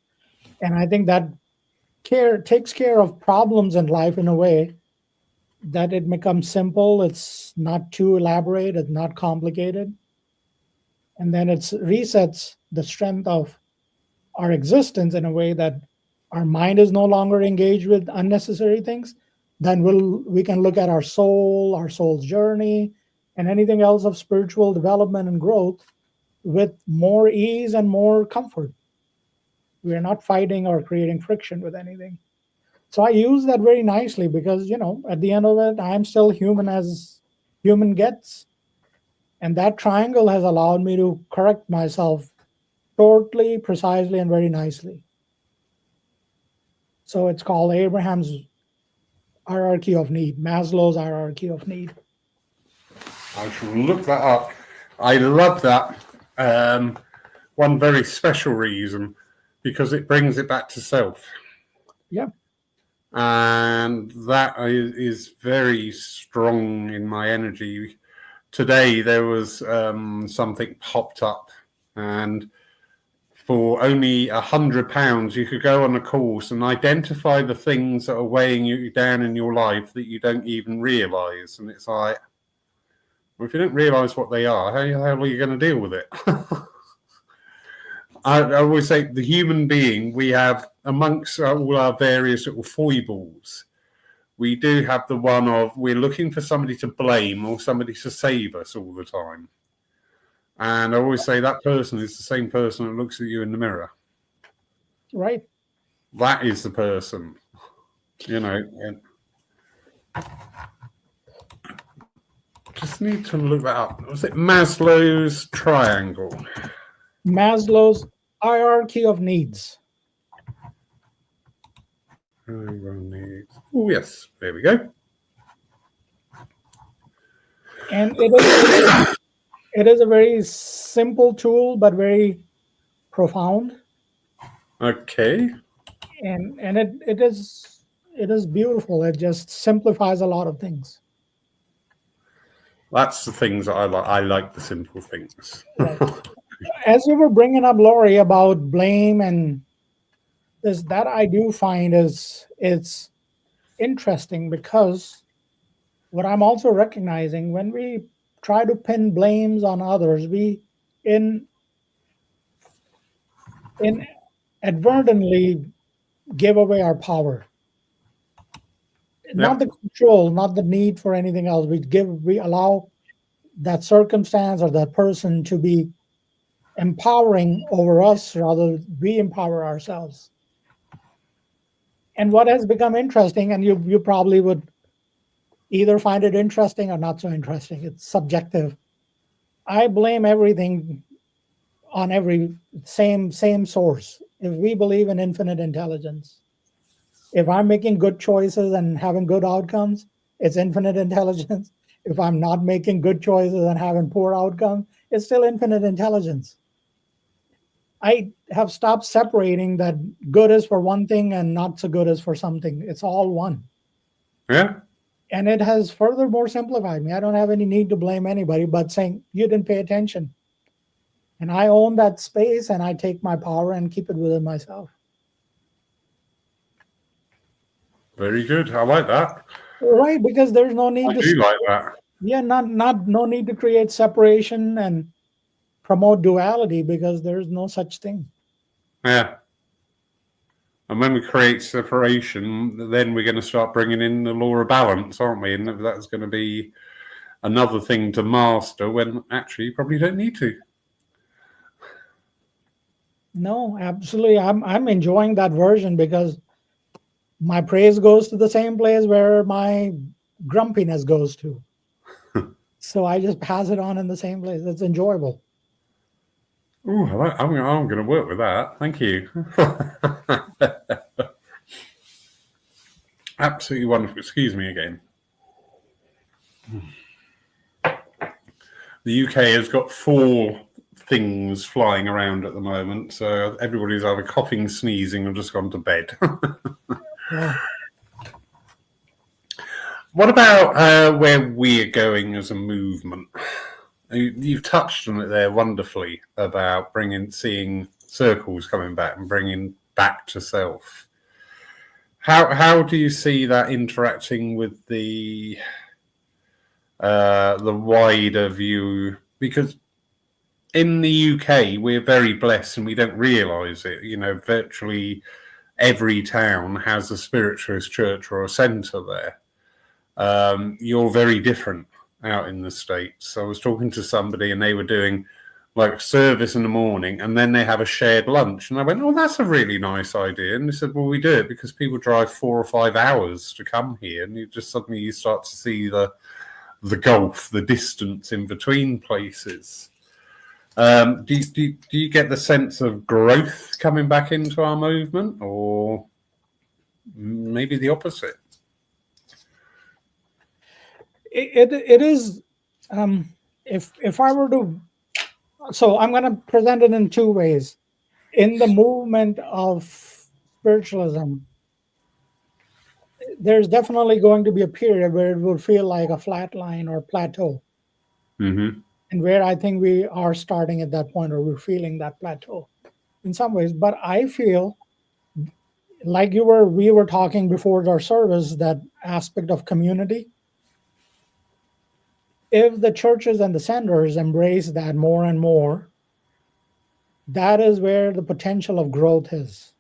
And I think that care takes care of problems in life in a way that it becomes simple, it's not too elaborate, it's not complicated, and then it resets the strength of our existence in a way that our mind is no longer engaged with unnecessary things. Then we can look at our soul, our soul's journey, and anything else of spiritual development and growth with more ease and more comfort. We are not fighting or creating friction with anything. So I use that very nicely because, at the end of it, I'm still human as human gets. And that triangle has allowed me to correct myself shortly, precisely, and very nicely. So it's called Abraham's hierarchy of need, Maslow's hierarchy of need. I shall look that up. I love that. One very special reason, because it brings it back to self. Yeah. And that is very strong in my energy. Today there was something popped up, and for only £100 you could go on a course and identify the things that are weighing you down in your life that you don't even realize. And it's like, well, if you don't realize what they are, how the hell are you going to deal with it? I always say the human being, we have, amongst all our various little foibles, we do have the one of we're looking for somebody to blame or somebody to save us all the time. And I always say that person is the same person that looks at you in the mirror. Right. That is the person, And just need to look that up. Was it Maslow's triangle? Maslow's hierarchy of needs. Oh, yes. There we go. And it is a very simple tool, but very profound. Okay. And it is beautiful. It just simplifies a lot of things. That's the things that I like. I like the simple things. Right. As you were bringing up, Laurie, about blame and this, that I do find it's interesting because what I'm also recognizing when we try to pin blames on others, we inadvertently give away our power. Not the control, not the need for anything else. We allow that circumstance or that person to be empowering over us rather than we empower ourselves. And what has become interesting, and you probably would either find it interesting or not so interesting, it's subjective. I blame everything on every same source. If we believe in infinite intelligence, if I'm making good choices and having good outcomes, it's infinite intelligence. If I'm not making good choices and having poor outcomes, it's still infinite intelligence. I have stopped separating that good is for one thing and not so good is for something. It's all one. Yeah. And it has furthermore simplified me. I don't have any need to blame anybody but saying, you didn't pay attention. And I own that space, and I take my power and keep it within myself. Very good. I like that. Right, because there's no need I to do like that. yeah, not no need to create separation and promote duality, because there's no such thing. Yeah. And when we create separation, then we're going to start bringing in the law of balance, aren't we? And that's going to be another thing to master when actually you probably don't need to. No, absolutely. I'm enjoying that version, because my praise goes to the same place where my grumpiness goes to. So I just pass it on in the same place. It's enjoyable. Oh, I'm going to work with that. Thank you. Absolutely wonderful. Excuse me again. The UK has got 4 things flying around at the moment, so everybody's either coughing, sneezing, or just gone to bed. Yeah. What about where we're going as a movement? You've touched on it there wonderfully about seeing circles coming back and bringing back to self. How do you see that interacting with the wider view? Because in the UK, we're very blessed and we don't realise it. You know, virtually every town has a spiritualist church or a centre there. You're very different out in the States. I was talking to somebody and they were doing like service in the morning and then they have a shared lunch. And I went, oh, that's a really nice idea. And they said, well, we do it because people drive 4 or 5 hours to come here. And you start to see the gulf, the distance in between places. Do you get the sense of growth coming back into our movement, or maybe the opposite? It is, if I were to, so I'm going to present it in 2 ways. In the movement of spiritualism, there's definitely going to be a period where it will feel like a flat line or plateau. Mm-hmm. And where I think we are starting at that point, or we're feeling that plateau in some ways. But I feel like we were talking before our service, that aspect of community. If the churches and the centers embrace that more and more, that is where the potential of growth is.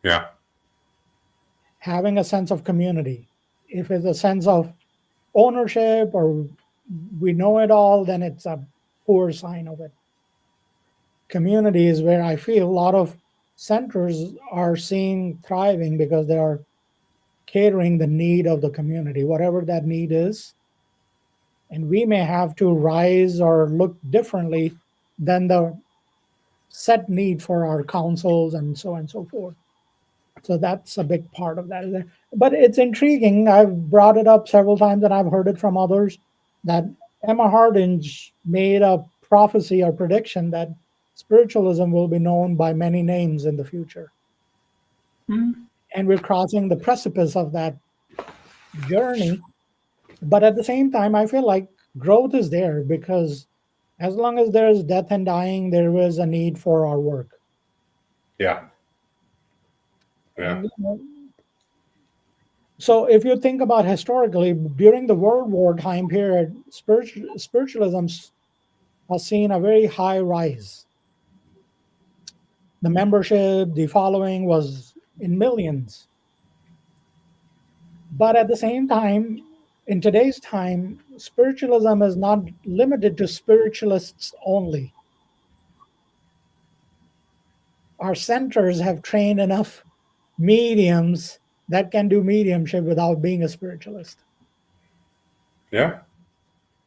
Yeah. Having a sense of community. If it's a sense of ownership or we know it all, then it's a poor sign of it. Community is where I feel a lot of centers are seeing thriving, because they are catering the need of the community, whatever that need is. And we may have to rise or look differently than the set need for our councils and so on and so forth. So that's a big part of that. But it's intriguing. I've brought it up several times and I've heard it from others, that Emma Hardinge made a prophecy or prediction that spiritualism will be known by many names in the future. Mm. And we're crossing the precipice of that journey. But at the same time, I feel like growth is there, because as long as there's death and dying, there is a need for our work. Yeah. Yeah. And, so if you think about historically, during the World War time period, spiritualism has seen a very high rise. The membership, the following was in millions. But at the same time, in today's time, spiritualism is not limited to spiritualists only. Our centers have trained enough mediums that can do mediumship without being a spiritualist. Yeah.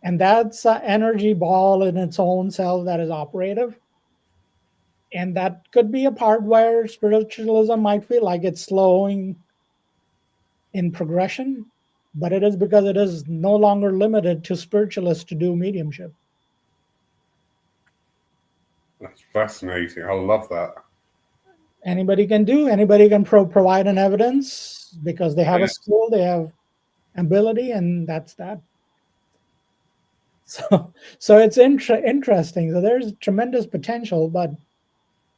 And that's an energy ball in its own self that is operative. And that could be a part where spiritualism might feel like it's slowing in progression, but it is because it is no longer limited to spiritualists to do mediumship. That's fascinating. I love that. Anybody can provide an evidence, because they have a skill, they have ability, and that's that. So it's interesting. So there's tremendous potential, but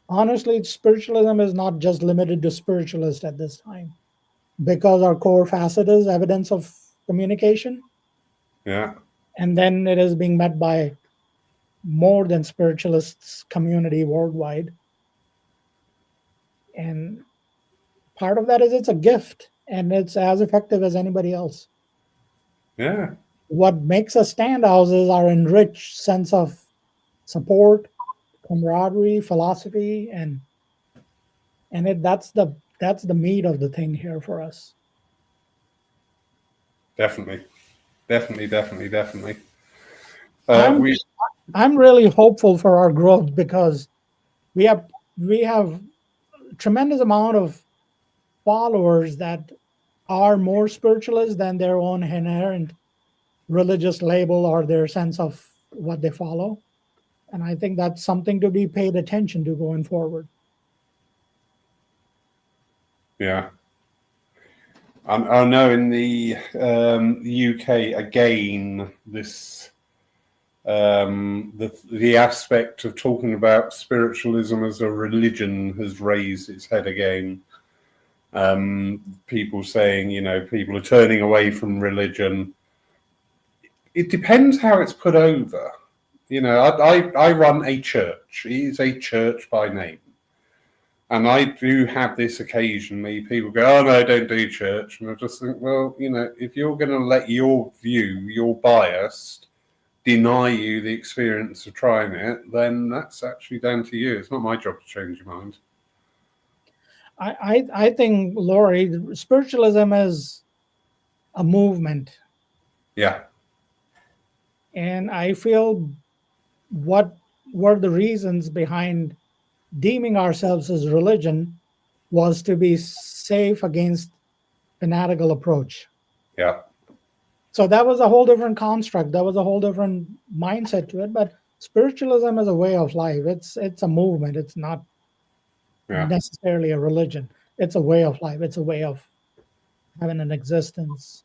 honestly, spiritualism is not just limited to spiritualists at this time, because our core facet is evidence of communication, Yeah. and then it is being met by more than spiritualists community worldwide. And part of that is it's a gift, and it's as effective as anybody else. Yeah. What makes us stand out is our enriched sense of support, camaraderie, philosophy, that's the meat of the thing here for us. Definitely. Definitely. I'm We I'm really hopeful for our growth, because we have tremendous amount of followers that are more spiritualist than their own inherent religious label or their sense of what they follow. And I think that's something to be paid attention to going forward. Yeah. I know in the UK again, this the aspect of talking about spiritualism as a religion has raised its head again. People saying, people are turning away from religion. It depends how it's put over. I run a church. It is a church by name. And I do have this occasionally. People go, "Oh no, don't do church," and I just think, well, if you're going to let your view, your bias, deny you the experience of trying it, then that's actually down to you. It's not my job to change your mind. I think, Laurie, spiritualism is a movement. Yeah. And I feel what were the reasons behind deeming ourselves as religion was to be safe against fanatical approach. Yeah. So that was a whole different construct. That was a whole different mindset to it. But spiritualism is a way of life. It's a movement. It's not necessarily a religion. It's a way of life. It's a way of having an existence.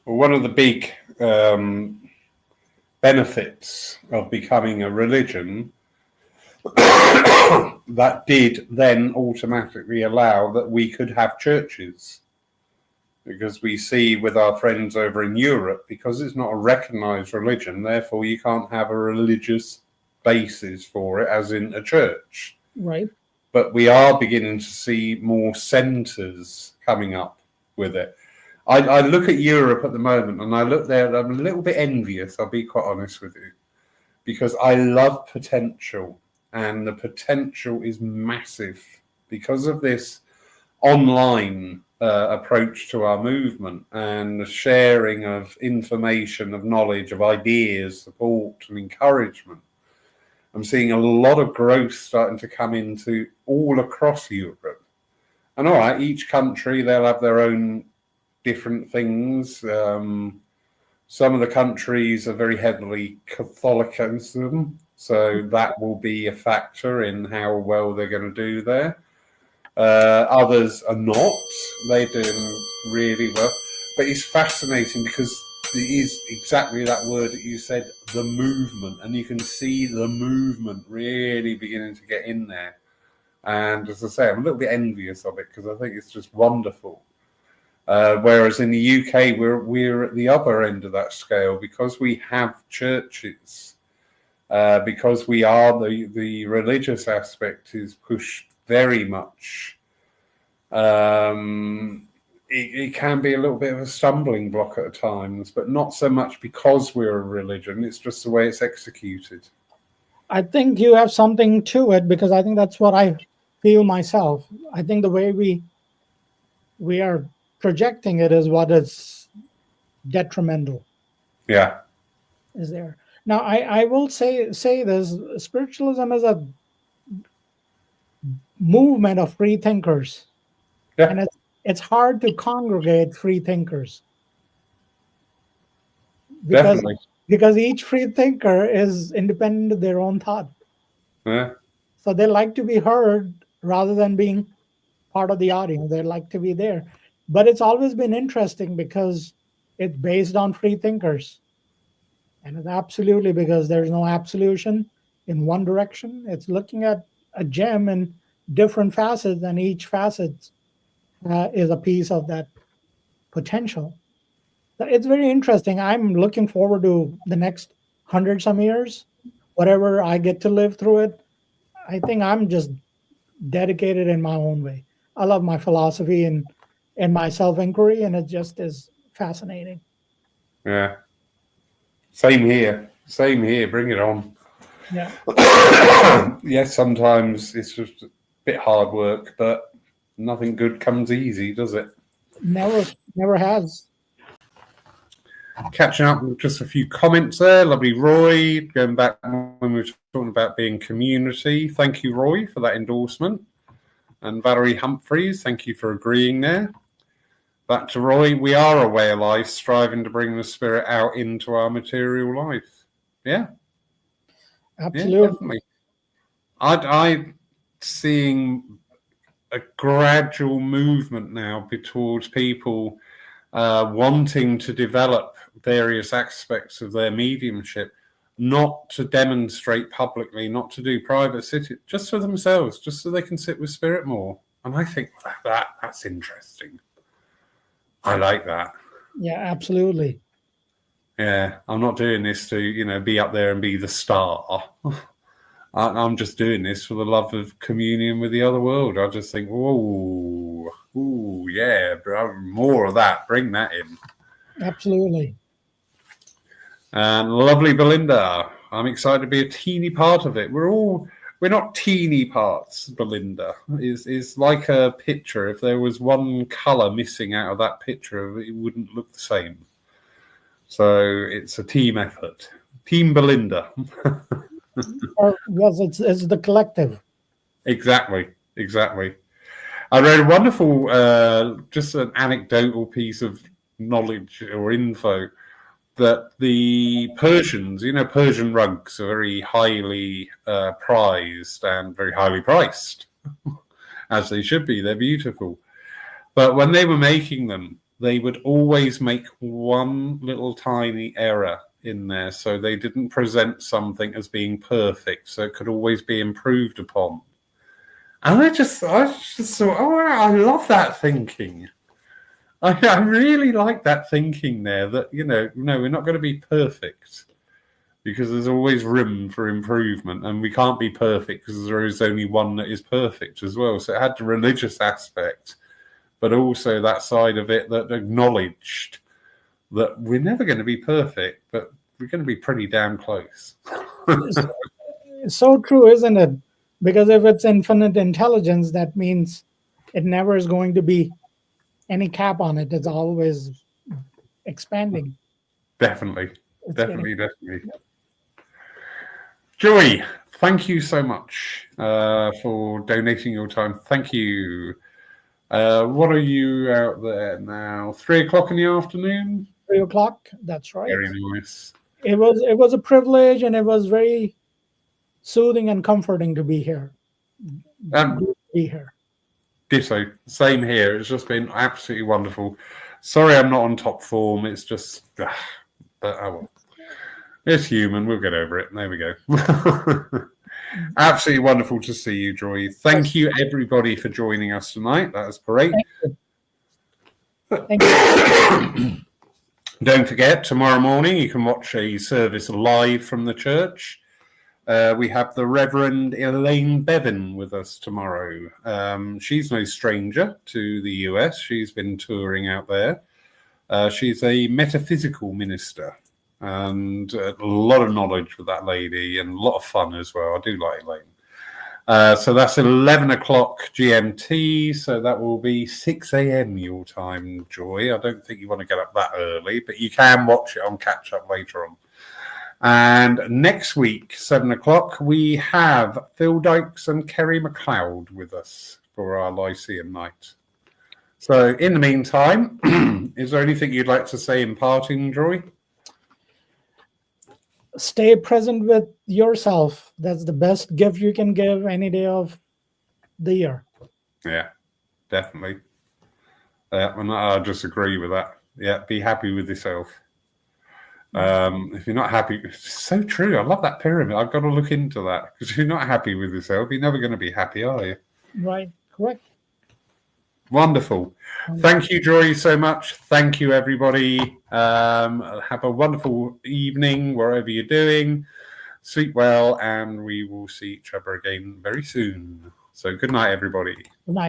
Well, one of the big benefits of becoming a religion that did then automatically allow that we could have churches. Because we see with our friends over in Europe, because it's not a recognized religion, therefore you can't have a religious basis for it, as in a church. Right. But we are beginning to see more centres coming up with it. I look at Europe at the moment, and I look there, and I'm a little bit envious, I'll be quite honest with you, because I love potential, and the potential is massive because of this online approach to our movement and the sharing of information, of knowledge, of ideas, support and encouragement. I'm seeing a lot of growth starting to come into all across Europe. And all right, each country, they'll have their own different things. Some of the countries are very heavily Catholicism, so that will be a factor in how well they're going to do there. Others are not. They're doing really well. But it's fascinating because it is exactly that word that you said, the movement. And you can see the movement really beginning to get in there. And as I say, I'm a little bit envious of it because I think it's just wonderful. Whereas in the UK, we're at the other end of that scale because we have churches, because we are the religious aspect is pushed very much. It can be a little bit of a stumbling block at times, but not so much because we're a religion. It's just the way it's executed. I think you have something to it, because I think that's what I feel myself. I think the way we are projecting it is what is detrimental. Yeah. Is there. Now I will say this: spiritualism is a movement of free thinkers. Yeah. And it's hard to congregate free thinkers. Because each free thinker is independent of their own thought. Yeah. So they like to be heard rather than being part of the audience. They like to be there. But it's always been interesting because it's based on free thinkers. And it's absolutely because there's no absolution in one direction. It's looking at a gem in different facets, and each facet is a piece of that potential. It's very interesting. I'm looking forward to the next 100 some years, whatever I get to live through it. I think I'm just dedicated in my own way. I love my philosophy and my self inquiry, and it just is fascinating. Yeah. Same here. Same here. Bring it on. Yeah. Yes, sometimes it's just a bit hard work, but nothing good comes easy, does it? Never has. Catching up with just a few comments there. Lovely Roy, going back when we were talking about being community. Thank you, Roy, for that endorsement. And Valerie Humphreys, thank you for agreeing there. Back to Roy, we are a way of life, striving to bring the spirit out into our material life. Yeah. Absolutely. Yeah, definitely. I'm seeing a gradual movement now towards people wanting to develop various aspects of their mediumship, not to demonstrate publicly, not to do private sitting, just for themselves, just so they can sit with spirit more. And I think that's interesting. I like that. Yeah, absolutely. Yeah, I'm not doing this to, be up there and be the star. I'm just doing this for the love of communion with the other world. I just think, ooh, yeah, more of that. Bring that in. Absolutely. And lovely Belinda, I'm excited to be a teeny part of it. We're not teeny parts. Belinda is like a picture. If there was one colour missing out of that picture, it wouldn't look the same. So it's a team effort. Team Belinda. Or yes, it's the collective. Exactly. I read a wonderful, just an anecdotal piece of knowledge or info that the Persians, Persian rugs are very highly prized and very highly priced, as they should be. They're beautiful. But when they were making them, they would always make one little tiny error in there, so they didn't present something as being perfect, so it could always be improved upon. And I just thought, I love that thinking. I really like that thinking there, that, no, we're not going to be perfect, because there's always room for improvement, and we can't be perfect because there is only one that is perfect as well. So it had the religious aspect, but also that side of it that acknowledged that we're never going to be perfect, but we're going to be pretty damn close. It's so true, isn't it? Because if it's infinite intelligence, that means it never is going to be any cap on it. It's always expanding. Definitely. Joy, thank you so much for donating your time. Thank you. What are you out there now? 3:00 in the afternoon? 3:00. That's right. Very nice. It was a privilege, and it was very soothing and comforting to be here. Ditto. Same here. It's just been absolutely wonderful. Sorry I'm not on top form. It's just, but well. It's human. We'll get over it. There we go. Absolutely wonderful to see you, Joy. Thank you, everybody, for joining us tonight. That was great. Thank you. Don't forget, tomorrow morning you can watch a service live from the church. We have the Reverend Elaine Bevan with us tomorrow. She's no stranger to the US. She's been touring out there. She's a metaphysical minister, and a lot of knowledge with that lady, and a lot of fun as well. I do like Elaine. So that's 11 o'clock GMT, so that will be 6 a.m. your time, Joy. I don't think you want to get up that early, but you can watch it on catch up later on. And next week, 7 o'clock, we have Phil Dykes and Kerry McLeod with us for our Lyceum Night. So in the meantime, is there anything you'd like to say in parting, Joy? Stay present with yourself. That's the best gift you can give any day of the year. Yeah, definitely. And I just agree with that. Yeah, be happy with yourself. If you're not happy, it's so true. I love that pyramid. I've got to look into that, because if you're not happy with yourself, you're never going to be happy, are you? Right. Correct. Wonderful. Thank you, Joy, so much. Thank you, everybody. Have a wonderful evening wherever you're doing. Sleep well, and we will see each other again very soon. So good night, everybody. Good night.